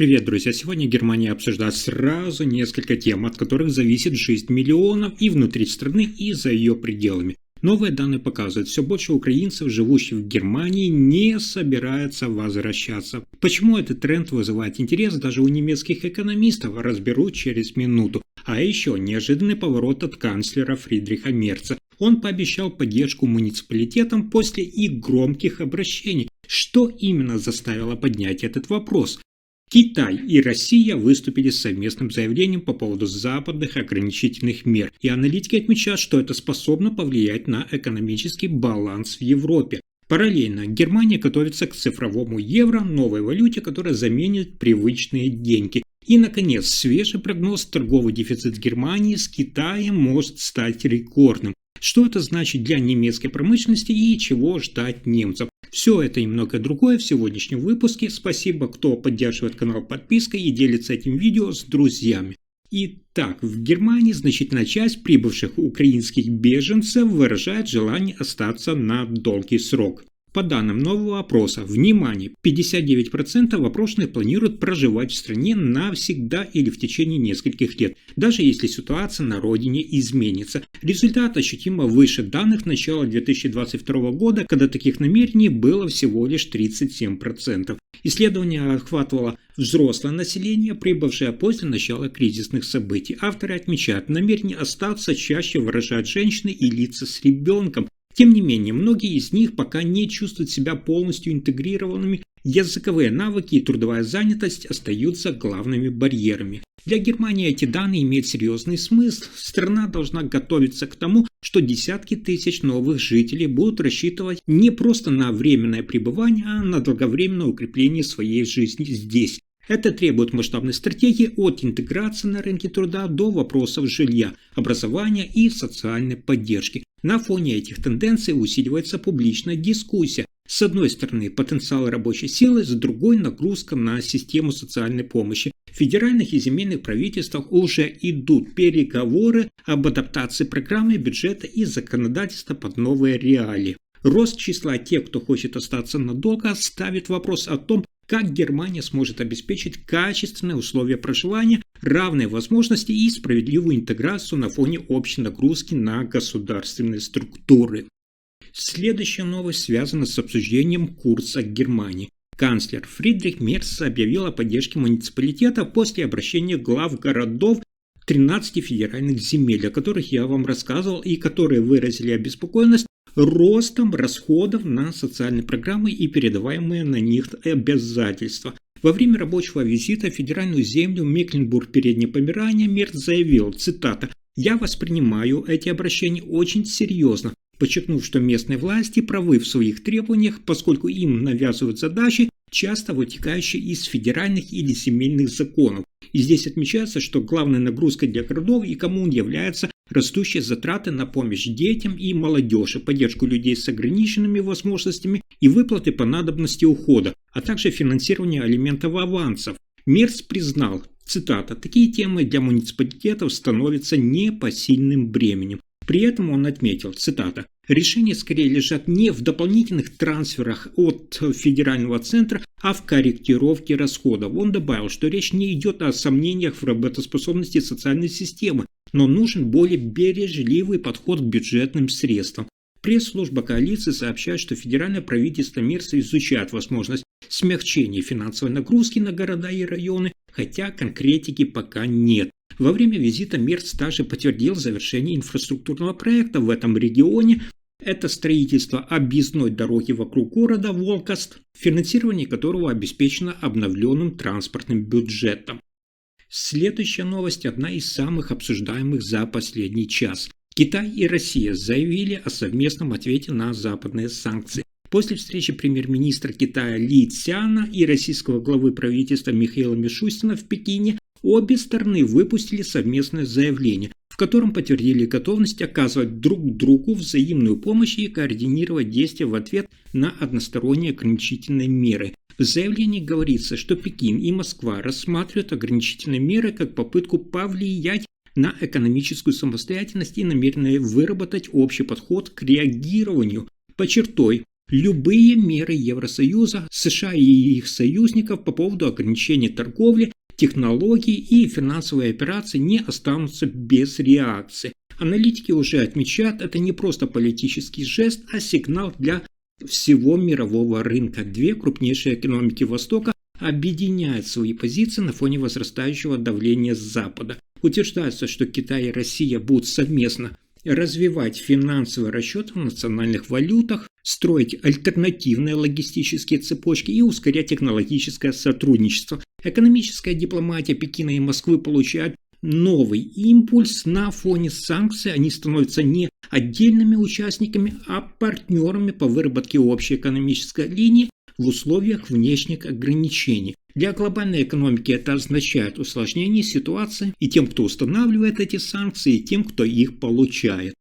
Привет, друзья! Сегодня Германия обсуждает сразу несколько тем, от которых зависит жизнь миллионов и внутри страны, и за ее пределами. Новые данные показывают, все больше украинцев, живущих в Германии, не собираются возвращаться. Почему этот тренд вызывает интерес даже у немецких экономистов, разберу через минуту. А еще неожиданный поворот от канцлера Фридриха Мерца. Он пообещал поддержку муниципалитетам после их громких обращений. Что именно заставило поднять этот вопрос? Китай и Россия выступили с совместным заявлением по поводу западных ограничительных мер, и аналитики отмечают, что это способно повлиять на экономический баланс в Европе. Параллельно Германия готовится к цифровому евро, новой валюте, которая заменит привычные деньги. И, наконец, свежий прогноз: торговый дефицит Германии с Китаем может стать рекордным. Что это значит для немецкой промышленности и чего ждать немцев? Все это и многое другое в сегодняшнем выпуске. Спасибо, кто поддерживает канал подпиской и делится этим видео с друзьями. Итак, в Германии значительная часть прибывших украинских беженцев выражает желание остаться на долгий срок. По данным нового опроса, внимание, 59% опрошенных планируют проживать в стране навсегда или в течение нескольких лет, даже если ситуация на родине изменится. Результат ощутимо выше данных начала 2022 года, когда таких намерений было всего лишь 37%. Исследование охватывало взрослое население, прибывшее после начала кризисных событий. Авторы отмечают, намерение остаться чаще выражают женщины и лица с ребенком. Тем не менее, многие из них пока не чувствуют себя полностью интегрированными. Языковые навыки и трудовая занятость остаются главными барьерами. Для Германии эти данные имеют серьезный смысл. Страна должна готовиться к тому, что десятки тысяч новых жителей будут рассчитывать не просто на временное пребывание, а на долговременное укрепление своей жизни здесь. Это требует масштабной стратегии от интеграции на рынке труда до вопросов жилья, образования и социальной поддержки. На фоне этих тенденций усиливается публичная дискуссия. С одной стороны, потенциал рабочей силы, с другой – нагрузка на систему социальной помощи. В федеральных и земельных правительствах уже идут переговоры об адаптации программы, бюджета и законодательства под новые реалии. Рост числа тех, кто хочет остаться надолго, ставит вопрос о том, как Германия сможет обеспечить качественные условия проживания, равные возможности и справедливую интеграцию на фоне общей нагрузки на государственные структуры. Следующая новость связана с обсуждением курса Германии. Канцлер Фридрих Мерц объявил о поддержке муниципалитетов после обращения глав городов 13 федеральных земель, о которых я вам рассказывал и которые выразили обеспокоенность ростом расходов на социальные программы и передаваемые на них обязательства. Во время рабочего визита в федеральную землю Мекленбург-Переднее Померания Мерц заявил, цитата: «Я воспринимаю эти обращения очень серьезно», подчеркнув, что местные власти правы в своих требованиях, поскольку им навязывают задачи, часто вытекающие из федеральных или земельных законов. И здесь отмечается, что главной нагрузкой для городов и коммун являются растущие затраты на помощь детям и молодежи, поддержку людей с ограниченными возможностями и выплаты по надобности ухода, а также финансирование алиментов и авансов. Мерц признал, цитата: «Такие темы для муниципалитетов становятся непосильным бременем». При этом он отметил, цитата: «Решения скорее лежат не в дополнительных трансферах от федерального центра, а в корректировке расходов». Он добавил, что речь не идет о сомнениях в работоспособности социальной системы, но нужен более бережливый подход к бюджетным средствам. Пресс-служба коалиции сообщает, что федеральное правительство Мерца изучает возможность смягчения финансовой нагрузки на города и районы, хотя конкретики пока нет. Во время визита Мерц также подтвердил завершение инфраструктурного проекта в этом регионе. Это строительство объездной дороги вокруг города Волкост, финансирование которого обеспечено обновленным транспортным бюджетом. Следующая новость – одна из самых обсуждаемых за последний час. Китай и Россия заявили о совместном ответе на западные санкции. После встречи премьер-министра Китая Ли Цзяна и российского главы правительства Михаила Мишустина в Пекине обе стороны выпустили совместное заявление, в котором подтвердили готовность оказывать друг другу взаимную помощь и координировать действия в ответ на односторонние ограничительные меры. В заявлении говорится, что Пекин и Москва рассматривают ограничительные меры как попытку повлиять на экономическую самостоятельность и намерены выработать общий подход к реагированию. Под чертой, любые меры Евросоюза, США и их союзников по поводу ограничения торговли, технологий и финансовой операции не останутся без реакции. Аналитики уже отмечают, это не просто политический жест, а сигнал для всего мирового рынка. Две крупнейшие экономики Востока объединяют свои позиции на фоне возрастающего давления с Запада. Утверждается, что Китай и Россия будут совместно развивать финансовые расчеты в национальных валютах, строить альтернативные логистические цепочки и ускорять технологическое сотрудничество. Экономическая дипломатия Пекина и Москвы получает новый импульс на фоне санкций. Они становятся не отдельными участниками, а партнерами по выработке общей экономической линии в условиях внешних ограничений. Для глобальной экономики это означает усложнение ситуации и тем, кто устанавливает эти санкции, и тем, кто их получает.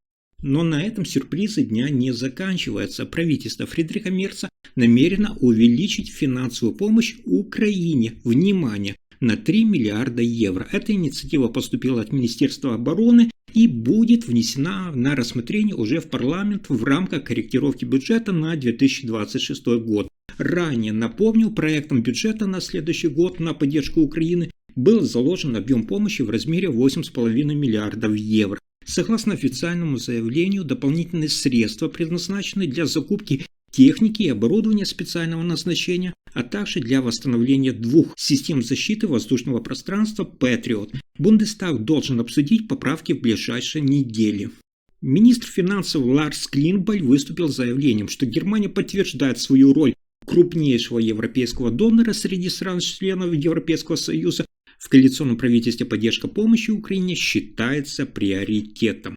Но на этом сюрпризы дня не заканчиваются. Правительство Фридриха Мерца намерено увеличить финансовую помощь Украине. Внимание! На 3 миллиарда евро. Эта инициатива поступила от Министерства обороны и будет внесена на рассмотрение уже в парламент в рамках корректировки бюджета на 2026 год. Ранее, напомню, проектом бюджета на следующий год на поддержку Украины был заложен объем помощи в размере 8,5 миллиардов евро. Согласно официальному заявлению, дополнительные средства предназначены для закупки техники и оборудования специального назначения, а также для восстановления 2 систем защиты воздушного пространства Patriot. Бундестаг должен обсудить поправки в ближайшие недели. Министр финансов Ларс Клинбаль выступил с заявлением, что Германия подтверждает свою роль крупнейшего европейского донора среди стран-членов Европейского Союза. В коалиционном правительстве поддержка помощи Украине считается приоритетом.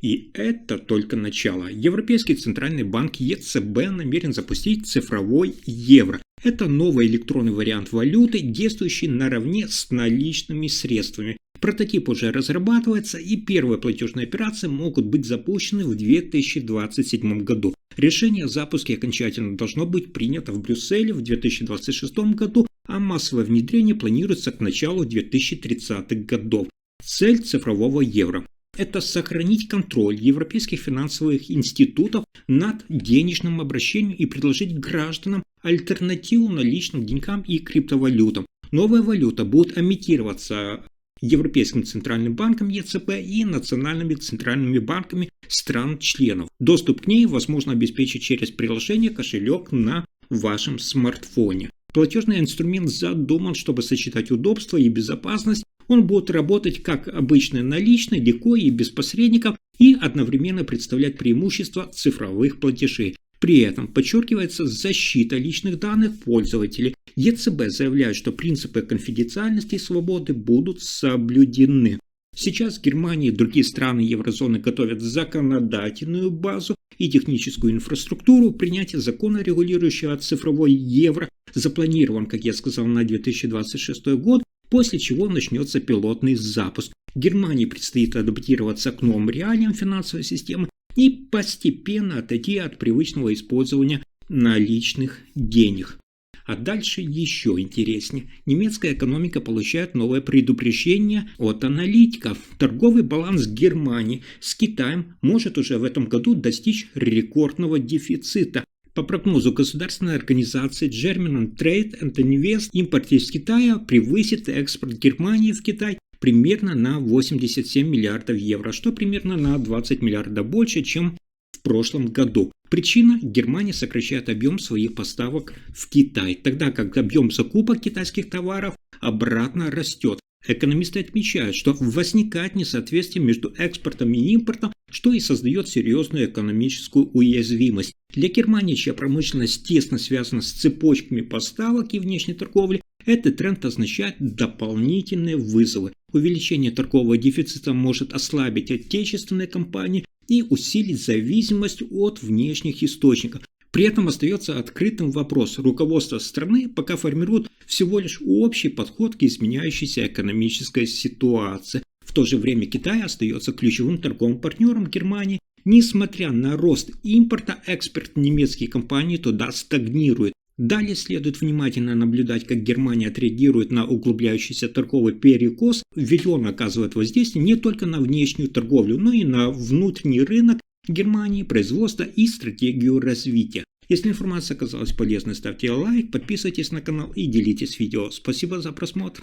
И это только начало. Европейский центральный банк ЕЦБ намерен запустить цифровой евро. Это новый электронный вариант валюты, действующий наравне с наличными средствами. Прототип уже разрабатывается, и первые платежные операции могут быть запущены в 2027 году. Решение о запуске окончательно должно быть принято в Брюсселе в 2026 году, а массовое внедрение планируется к началу 2030-х годов. Цель цифрового евро – это сохранить контроль европейских финансовых институтов над денежным обращением и предложить гражданам альтернативу наличным деньгам и криптовалютам. Новая валюта будет эмитироваться Европейским центральным банком ЕЦБ и национальными центральными банками стран-членов. Доступ к ней возможно обеспечить через приложение «Кошелек» на вашем смартфоне. Платежный инструмент задуман, чтобы сочетать удобство и безопасность. Он будет работать как обычный наличный, легко и без посредников, и одновременно представлять преимущества цифровых платежей. При этом подчеркивается защита личных данных пользователей. ЕЦБ заявляет, что принципы конфиденциальности и свободы будут соблюдены. Сейчас Германия и другие страны еврозоны готовят законодательную базу и техническую инфраструктуру. Принятие закона, регулирующего цифровой евро, запланирован, как я сказал, на 2026 год, после чего начнется пилотный запуск. Германии предстоит адаптироваться к новым реалиям финансовой системы и постепенно отойти от привычного использования наличных денег. А дальше еще интереснее. Немецкая экономика получает новое предупреждение от аналитиков. Торговый баланс Германии с Китаем может уже в этом году достичь рекордного дефицита. По прогнозу государственной организации German Trade and Invest, импорт из Китая превысит экспорт Германии в Китай примерно на 87 миллиардов евро, что примерно на 20 миллиардов больше, чем в прошлом году. Причина – Германия сокращает объем своих поставок в Китай, тогда как объем закупок китайских товаров обратно растет. Экономисты отмечают, что возникает несоответствие между экспортом и импортом, что и создает серьезную экономическую уязвимость. Для Германии, чья промышленность тесно связана с цепочками поставок и внешней торговли, этот тренд означает дополнительные вызовы. Увеличение торгового дефицита может ослабить отечественные компании и усилить зависимость от внешних источников. При этом остается открытым вопрос. Руководство страны пока формирует всего лишь общий подход к изменяющейся экономической ситуации. В то же время Китай остается ключевым торговым партнером Германии. Несмотря на рост импорта, экспорт немецких компаний туда стагнирует. Далее следует внимательно наблюдать, как Германия отреагирует на углубляющийся торговый перекос, ведь он оказывает воздействие не только на внешнюю торговлю, но и на внутренний рынок Германии, производство и стратегию развития. Если информация оказалась полезной, ставьте лайк, подписывайтесь на канал и делитесь видео. Спасибо за просмотр.